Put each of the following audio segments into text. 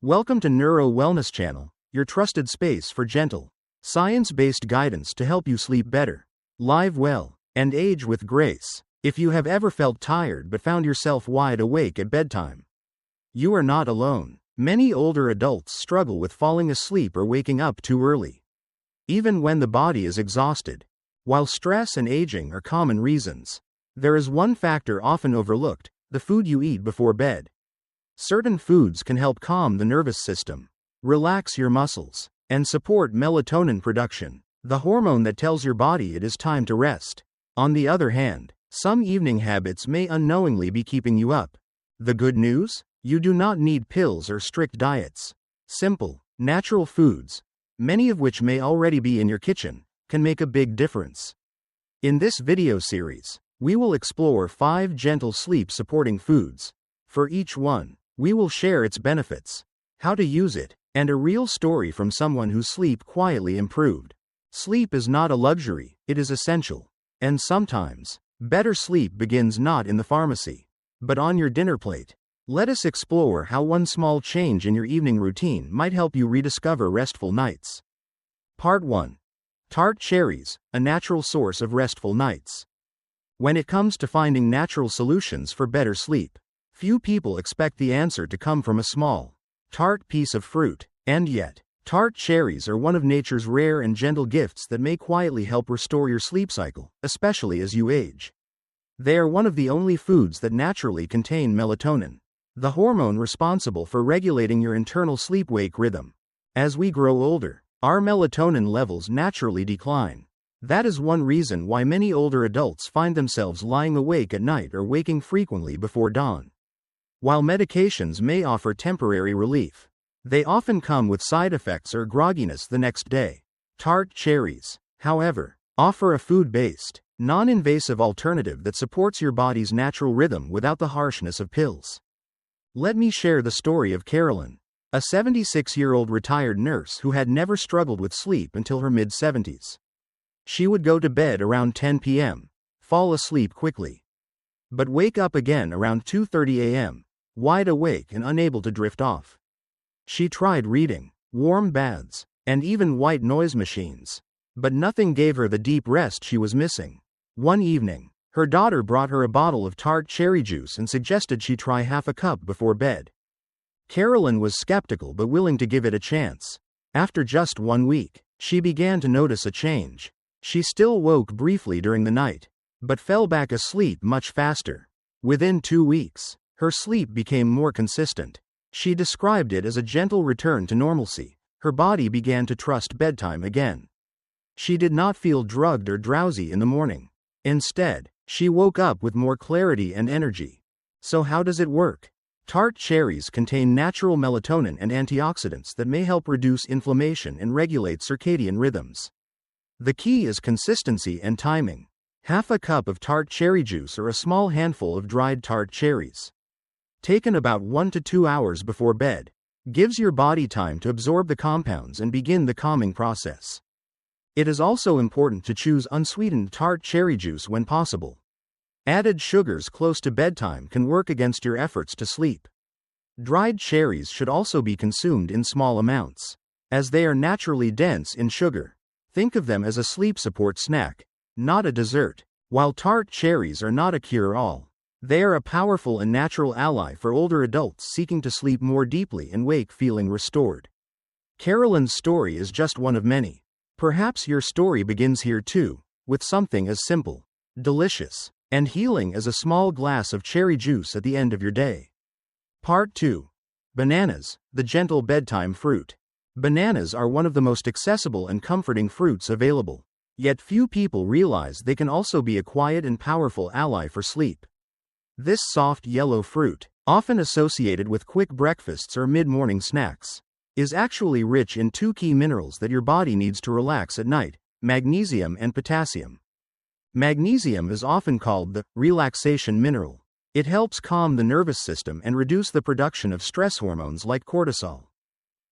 Welcome to NeuroWellnessChannel, your trusted space for gentle, science-based guidance to help you sleep better, live well, and age with grace. If you have ever felt tired but found yourself wide awake at bedtime, you are not alone. Many older adults struggle with falling asleep or waking up too early, even when the body is exhausted. While stress and aging are common reasons, there is one factor often overlooked: the food you eat before bed. Certain foods can help calm the nervous system, relax your muscles, and support melatonin production, the hormone that tells your body it is time to rest. On the other hand, some evening habits may unknowingly be keeping you up. The good news? You do not need pills or strict diets. Simple, natural foods, many of which may already be in your kitchen, can make a big difference. In this video series, we will explore 5 gentle sleep-supporting foods. For each one, we will share its benefits, how to use it, and a real story from someone whose sleep quietly improved. Sleep is not a luxury, it is essential. And sometimes, better sleep begins not in the pharmacy, but on your dinner plate. Let us explore how one small change in your evening routine might help you rediscover restful nights. Part 1. Tart Cherries, a natural source of restful nights. When it comes to finding natural solutions for better sleep, few people expect the answer to come from a small, tart piece of fruit, and yet, tart cherries are one of nature's rare and gentle gifts that may quietly help restore your sleep cycle, especially as you age. They are one of the only foods that naturally contain melatonin, the hormone responsible for regulating your internal sleep-wake rhythm. As we grow older, our melatonin levels naturally decline. That is one reason why many older adults find themselves lying awake at night or waking frequently before dawn. While medications may offer temporary relief, they often come with side effects or grogginess the next day. Tart cherries, however, offer a food-based, non-invasive alternative that supports your body's natural rhythm without the harshness of pills. Let me share the story of Carolyn, a 76-year-old retired nurse who had never struggled with sleep until her mid-70s. She would go to bed around 10 p.m., fall asleep quickly, but wake up again around 2:30 a.m., wide awake and unable to drift off. She tried reading, warm baths, and even white noise machines, but nothing gave her the deep rest she was missing. One evening, her daughter brought her a bottle of tart cherry juice and suggested she try half a cup before bed. Carolyn was skeptical but willing to give it a chance. After just 1 week, she began to notice a change. She still woke briefly during the night, but fell back asleep much faster. Within 2 weeks, her sleep became more consistent. She described it as a gentle return to normalcy. Her body began to trust bedtime again. She did not feel drugged or drowsy in the morning. Instead, she woke up with more clarity and energy. So how does it work? Tart cherries contain natural melatonin and antioxidants that may help reduce inflammation and regulate circadian rhythms. The key is consistency and timing. Half a cup of tart cherry juice or a small handful of dried tart cherries, taken about 1 to 2 hours before bed, gives your body time to absorb the compounds and begin the calming process. It is also important to choose unsweetened tart cherry juice when possible. Added sugars close to bedtime can work against your efforts to sleep. Dried cherries should also be consumed in small amounts, as they are naturally dense in sugar. Think of them as a sleep support snack, not a dessert. While tart cherries are not a cure-all, they are a powerful and natural ally for older adults seeking to sleep more deeply and wake feeling restored. Carolyn's story is just one of many. Perhaps your story begins here too, with something as simple, delicious, and healing as a small glass of cherry juice at the end of your day. Part 2. Bananas, the gentle bedtime fruit. Bananas are one of the most accessible and comforting fruits available, yet few people realize they can also be a quiet and powerful ally for sleep. This soft yellow fruit, often associated with quick breakfasts or mid-morning snacks, is actually rich in 2 key minerals that your body needs to relax at night: magnesium and potassium. Magnesium is often called the relaxation mineral. It helps calm the nervous system and reduce the production of stress hormones like cortisol.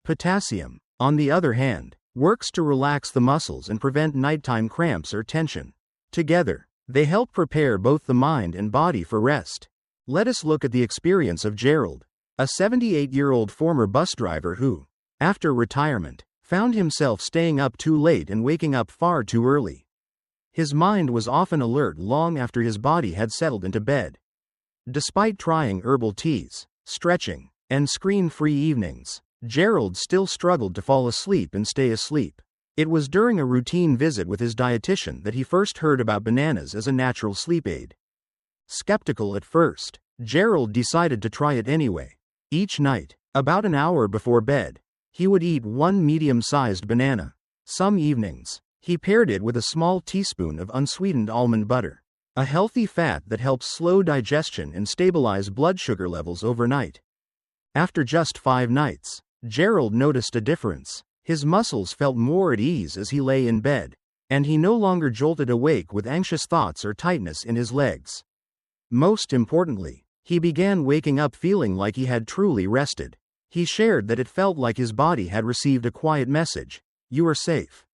Potassium, on the other hand, works to relax the muscles and prevent nighttime cramps or tension. Together, they help prepare both the mind and body for rest. Let us look at the experience of Gerald, a 78-year-old former bus driver who, after retirement, found himself staying up too late and waking up far too early. His mind was often alert long after his body had settled into bed. Despite trying herbal teas, stretching, and screen-free evenings, Gerald still struggled to fall asleep and stay asleep. It was during a routine visit with his dietitian that he first heard about bananas as a natural sleep aid. Skeptical at first, Gerald decided to try it anyway. Each night, about an hour before bed, he would eat one medium-sized banana. Some evenings, he paired it with a small teaspoon of unsweetened almond butter, a healthy fat that helps slow digestion and stabilize blood sugar levels overnight. After just 5 nights, Gerald noticed a difference. His muscles felt more at ease as he lay in bed, and he no longer jolted awake with anxious thoughts or tightness in his legs. Most importantly, he began waking up feeling like he had truly rested. He shared that it felt like his body had received a quiet message: "You are safe.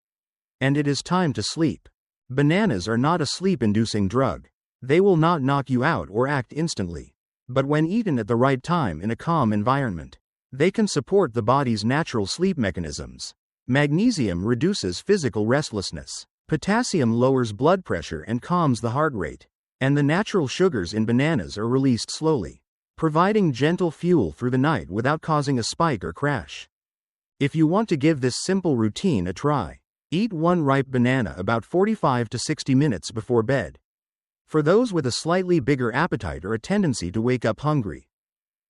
And it is time to sleep." Bananas are not a sleep-inducing drug. They will not knock you out or act instantly. But when eaten at the right time in a calm environment, they can support the body's natural sleep mechanisms. Magnesium reduces physical restlessness. Potassium lowers blood pressure and calms the heart rate. And the natural sugars in bananas are released slowly, providing gentle fuel through the night without causing a spike or crash. If you want to give this simple routine a try, eat one ripe banana about 45 to 60 minutes before bed. For those with a slightly bigger appetite or a tendency to wake up hungry,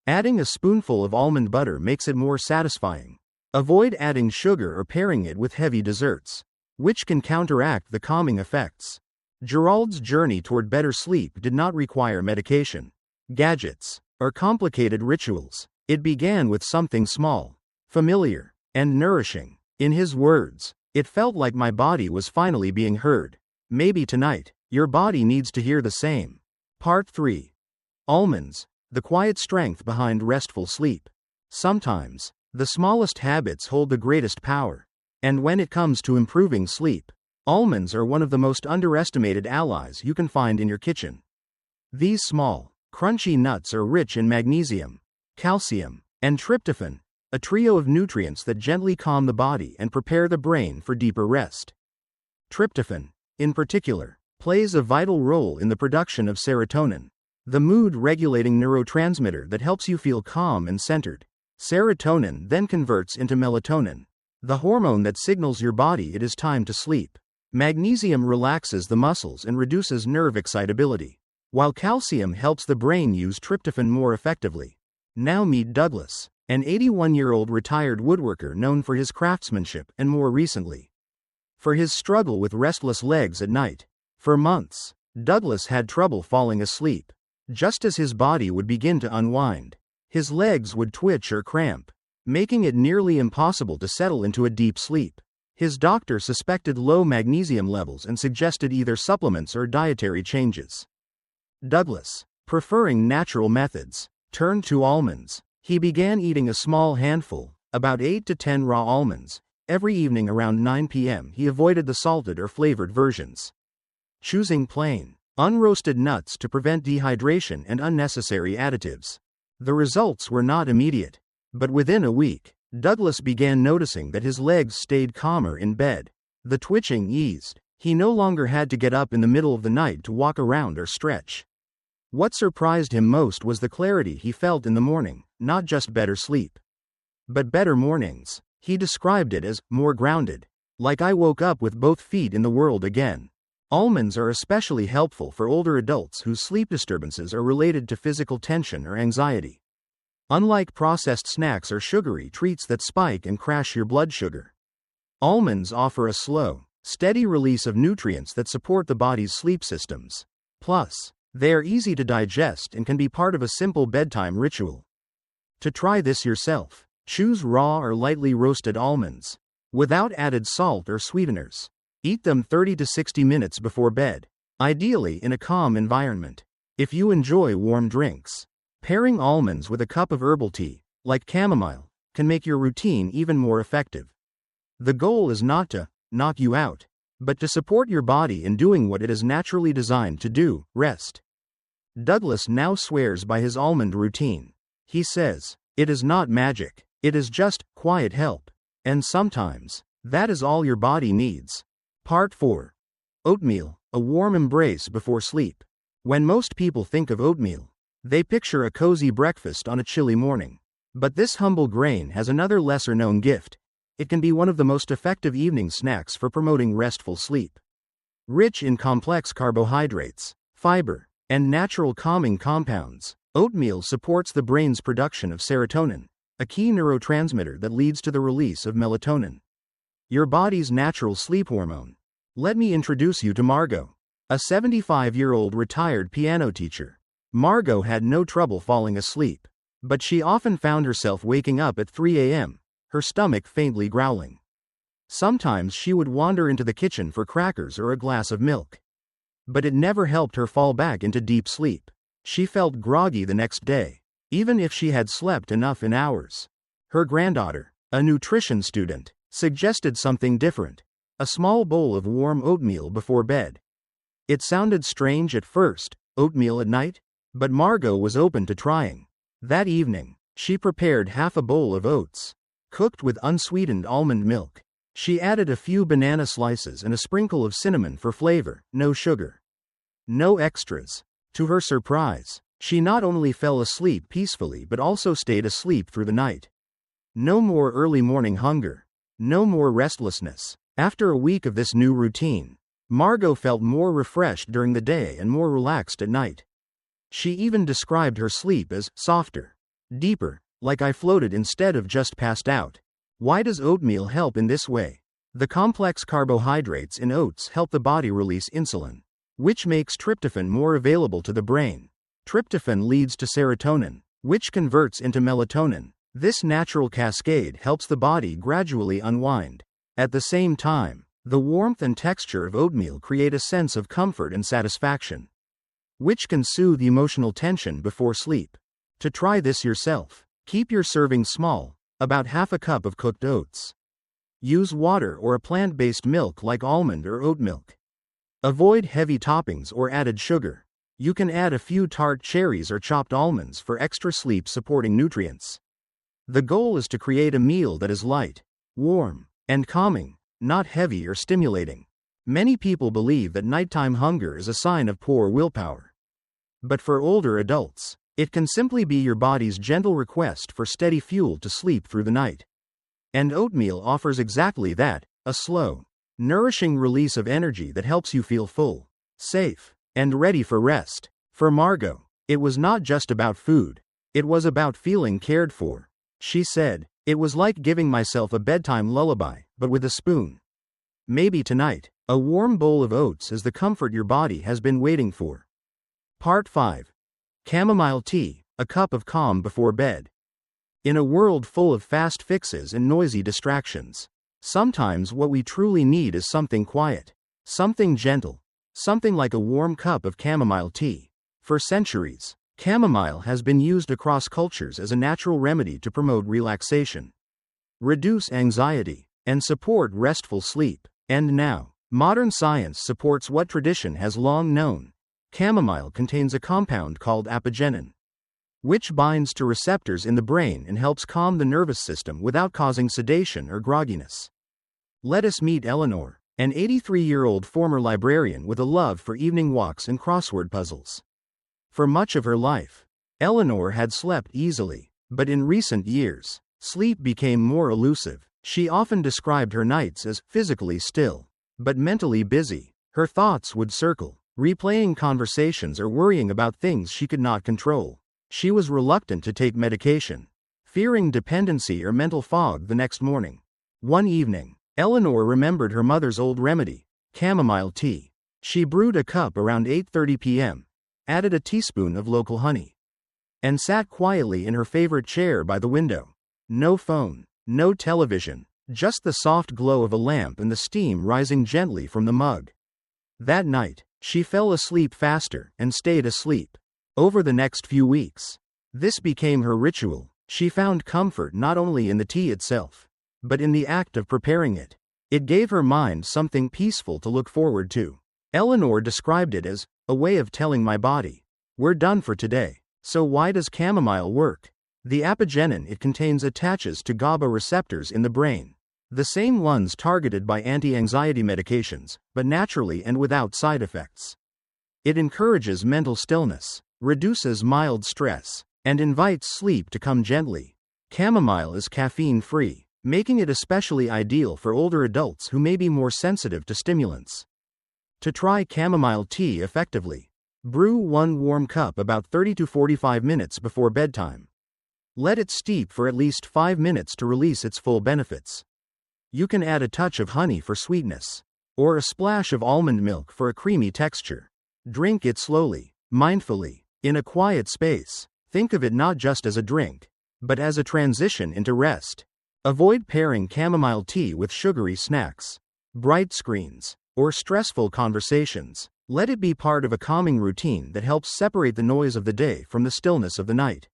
adding a spoonful of almond butter makes it more satisfying. Avoid adding sugar or pairing it with heavy desserts, which can counteract the calming effects. Gerald's journey toward better sleep did not require medication, gadgets, or complicated rituals. It began with something small, familiar, and nourishing. In his words, "It felt like my body was finally being heard." Maybe tonight, your body needs to hear the same. Part 3. Almonds, the quiet strength behind restful sleep. Sometimes, the smallest habits hold the greatest power. And when it comes to improving sleep, almonds are one of the most underestimated allies you can find in your kitchen. These small, crunchy nuts are rich in magnesium, calcium, and tryptophan, a trio of nutrients that gently calm the body and prepare the brain for deeper rest. Tryptophan, in particular, plays a vital role in the production of serotonin, the mood-regulating neurotransmitter that helps you feel calm and centered. Serotonin then converts into melatonin, the hormone that signals your body it is time to sleep. Magnesium relaxes the muscles and reduces nerve excitability, while calcium helps the brain use tryptophan more effectively. Now meet Douglas, an 81-year-old retired woodworker known for his craftsmanship and more recently, for his struggle with restless legs at night. For months, Douglas had trouble falling asleep. Just as his body would begin to unwind, his legs would twitch or cramp, making it nearly impossible to settle into a deep sleep. His doctor suspected low magnesium levels and suggested either supplements or dietary changes. Douglas, preferring natural methods, turned to almonds. He began eating a small handful, about 8 to 10 raw almonds, every evening around 9 p.m. He avoided the salted or flavored versions, choosing plain, unroasted nuts to prevent dehydration and unnecessary additives. The results were not immediate, but within a week, Douglas began noticing that his legs stayed calmer in bed. The twitching eased. He no longer had to get up in the middle of the night to walk around or stretch. What surprised him most was the clarity he felt in the morning, not just better sleep, but better mornings. He described it as more grounded, like I woke up with both feet in the world again. Almonds are especially helpful for older adults whose sleep disturbances are related to physical tension or anxiety. Unlike processed snacks or sugary treats that spike and crash your blood sugar, almonds offer a slow, steady release of nutrients that support the body's sleep systems. Plus, they are easy to digest and can be part of a simple bedtime ritual. To try this yourself, choose raw or lightly roasted almonds, without added salt or sweeteners. Eat them 30 to 60 minutes before bed, ideally in a calm environment. If you enjoy warm drinks, pairing almonds with a cup of herbal tea, like chamomile, can make your routine even more effective. The goal is not to knock you out, but to support your body in doing what it is naturally designed to do: rest. Douglas now swears by his almond routine. He says, It is not magic. It is just quiet help. And sometimes, that is all your body needs. Part 4. Oatmeal, a warm embrace before sleep. When most people think of oatmeal, they picture a cozy breakfast on a chilly morning. But this humble grain has another lesser-known gift. It can be one of the most effective evening snacks for promoting restful sleep. Rich in complex carbohydrates, fiber, and natural calming compounds, oatmeal supports the brain's production of serotonin, a key neurotransmitter that leads to the release of melatonin, your body's natural sleep hormone. Let me introduce you to Margot, a 75-year-old retired piano teacher. Margot had no trouble falling asleep, but she often found herself waking up at 3 a.m., her stomach faintly growling. Sometimes she would wander into the kitchen for crackers or a glass of milk. But it never helped her fall back into deep sleep. She felt groggy the next day, even if she had slept enough in hours. Her granddaughter, a nutrition student, suggested something different: a small bowl of warm oatmeal before bed. It sounded strange at first, oatmeal at night, but Margot was open to trying. That evening, she prepared half a bowl of oats, cooked with unsweetened almond milk. She added a few banana slices and a sprinkle of cinnamon for flavor, no sugar, no extras. To her surprise, she not only fell asleep peacefully but also stayed asleep through the night. No more early morning hunger. No more restlessness. After a week of this new routine, Margot felt more refreshed during the day and more relaxed at night. She even described her sleep as softer, deeper, like I floated instead of just passed out. Why does oatmeal help in this way? The complex carbohydrates in oats help the body release insulin, which makes tryptophan more available to the brain. Tryptophan leads to serotonin, which converts into melatonin. This natural cascade helps the body gradually unwind. At the same time, the warmth and texture of oatmeal create a sense of comfort and satisfaction, which can soothe emotional tension before sleep. To try this yourself, keep your serving small, about half a cup of cooked oats. Use water or a plant-based milk like almond or oat milk. Avoid heavy toppings or added sugar. You can add a few Tart cherries or chopped almonds for extra sleep-supporting nutrients. The goal is to create a meal that is light, warm, and calming, not heavy or stimulating. Many people believe that nighttime hunger is a sign of poor willpower. But for older adults, it can simply be your body's gentle request for steady fuel to sleep through the night. And oatmeal offers exactly that: a slow, nourishing release of energy that helps you feel full, safe, and ready for rest. For Margot, it was not just about food. It was about feeling cared for. She said, "It was like giving myself a bedtime lullaby, but with a spoon." Maybe tonight, a warm bowl of oats is the comfort your body has been waiting for. Part 5. Chamomile tea, a cup of calm before bed. In a world full of fast fixes and noisy distractions, sometimes what we truly need is something quiet, something gentle, something like a warm cup of chamomile tea. For centuries, chamomile has been used across cultures as a natural remedy to promote relaxation, reduce anxiety, and support restful sleep. And now, modern science supports what tradition has long known. Chamomile contains a compound called apigenin, which binds to receptors in the brain and helps calm the nervous system without causing sedation or grogginess. Let us meet Eleanor, an 83-year-old former librarian with a love for evening walks and crossword puzzles. For much of her life, Eleanor had slept easily, but in recent years, sleep became more elusive. She often described her nights as physically still, but mentally busy. Her thoughts would circle, replaying conversations or worrying about things she could not control. She was reluctant to take medication, fearing dependency or mental fog the next morning. One evening, Eleanor remembered her mother's old remedy, chamomile tea. She brewed a cup around 8:30 p.m., added a teaspoon of local honey, and sat quietly in her favorite chair by the window. No phone, no television, just the soft glow of a lamp and the steam rising gently from the mug. That night, she fell asleep faster and stayed asleep. Over the next few weeks, this became her ritual. She found comfort not only in the tea itself, but in the act of preparing it. It gave her mind something peaceful to look forward to. Eleanor described it as a way of telling my body, "We're done for today." So why does chamomile work? The apigenin it contains attaches to GABA receptors in the brain, the same ones targeted by anti-anxiety medications, but naturally and without side effects. It encourages mental stillness, reduces mild stress, and invites sleep to come gently. Chamomile is caffeine-free, making it especially ideal for older adults who may be more sensitive to stimulants. To try chamomile tea effectively, brew 1 warm cup about 30 to 45 minutes before bedtime. Let it steep for at least 5 minutes to release its full benefits. You can add a touch of honey for sweetness, or a splash of almond milk for a creamy texture. Drink it slowly, mindfully, in a quiet space. Think of it not just as a drink, but as a transition into rest. Avoid pairing chamomile tea with sugary snacks, bright screens, or stressful conversations. Let it be part of a calming routine that helps separate the noise of the day from the stillness of the night.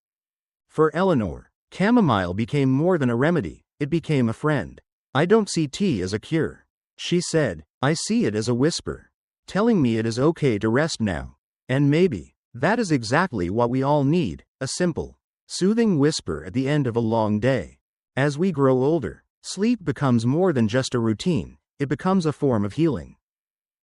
For Eleanor, chamomile became more than a remedy, it became a friend. "I don't see tea as a cure," she said. "I see it as a whisper, telling me it is okay to rest now. And maybe that is exactly what we all need, a simple, soothing whisper at the end of a long day." As we grow older, sleep becomes more than just a routine, it becomes a form of healing.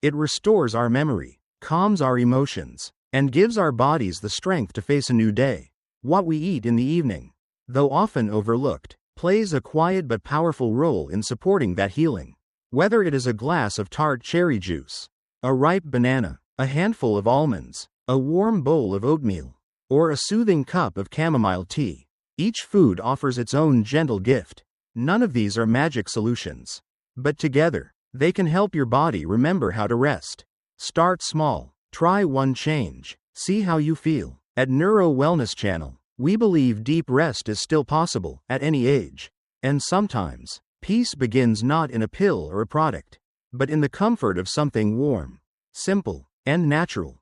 It restores our memory, calms our emotions, and gives our bodies the strength to face a new day. What we eat in the evening, though often overlooked, plays a quiet but powerful role in supporting that healing. Whether it is a glass of Tart cherry juice, a ripe banana, a handful of almonds, a warm bowl of oatmeal, or a soothing cup of chamomile tea, each food offers its own gentle gift. None of these are magic solutions, but together, they can help your body remember how to rest. Start small, try one change, see how you feel. At NeuroWellnessChannel, we believe deep rest is still possible at any age. And sometimes, peace begins not in a pill or a product, but in the comfort of something warm, simple, and natural.